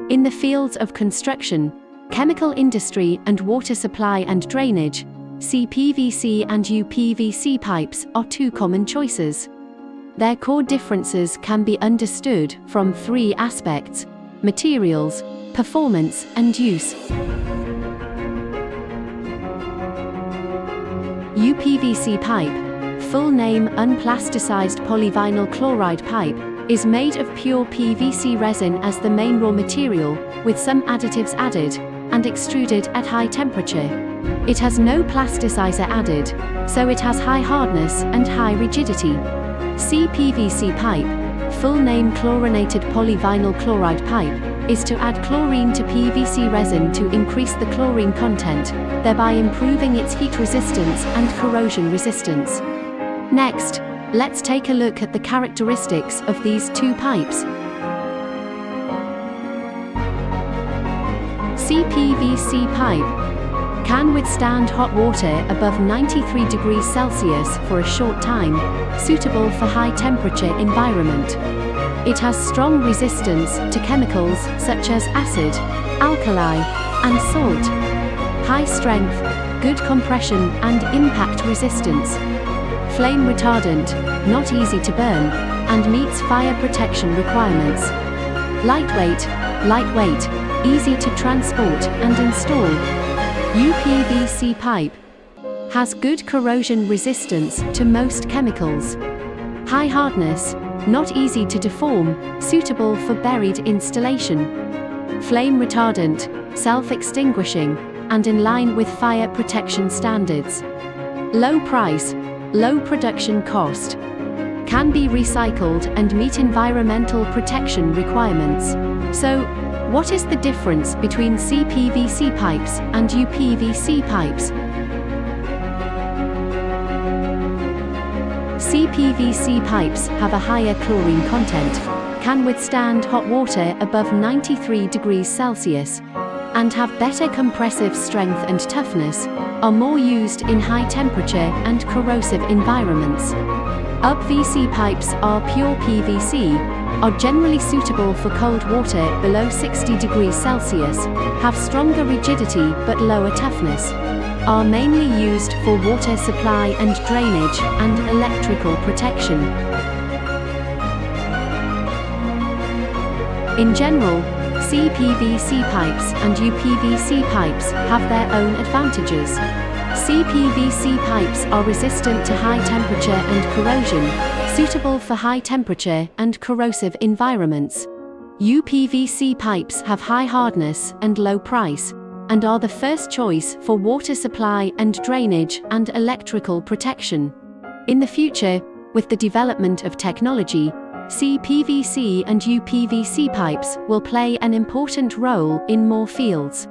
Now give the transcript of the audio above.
In the fields of construction, chemical industry and water supply and drainage, CPVC and UPVC pipes are two common choices. Their core differences can be understood from three aspects: materials, performance, and use. UPVC pipe, full name unplasticized polyvinyl chloride pipe, is made of pure PVC resin as the main raw material, with some additives added, and extruded at high temperature. It has no plasticizer added, so it has high hardness and high rigidity. CPVC pipe, full name chlorinated polyvinyl chloride pipe, is to add chlorine to PVC resin to increase the chlorine content, thereby improving its heat resistance and corrosion resistance. Next, let's take a look at the characteristics of these two pipes. CPVC pipe can withstand hot water above 93 degrees Celsius for a short time, suitable for high temperature environment. It has strong resistance to chemicals such as acid, alkali, and salt. High strength, good compression and impact resistance. Flame retardant, not easy to burn, and meets fire protection requirements. Lightweight, easy to transport and install. UPVC pipe has good corrosion resistance to most chemicals. High hardness, not easy to deform, suitable for buried installation. Flame retardant, self-extinguishing, and in line with fire protection standards. Low price, low production cost. Can be recycled and meet environmental protection requirements. So, what is the difference between CPVC pipes and UPVC pipes? CPVC pipes have a higher chlorine content, can withstand hot water above 93 degrees Celsius, and have better compressive strength and toughness, are more used in high temperature and corrosive environments. UPVC pipes are pure PVC, are generally suitable for cold water below 60 degrees Celsius, have stronger rigidity but lower toughness, are mainly used for water supply and drainage and electrical protection. In general, CPVC pipes and UPVC pipes have their own advantages. CPVC pipes are resistant to high temperature and corrosion, suitable for high temperature and corrosive environments. UPVC pipes have high hardness and low price, and are the first choice for water supply and drainage and electrical protection. In the future, with the development of technology, CPVC and UPVC pipes will play an important role in more fields.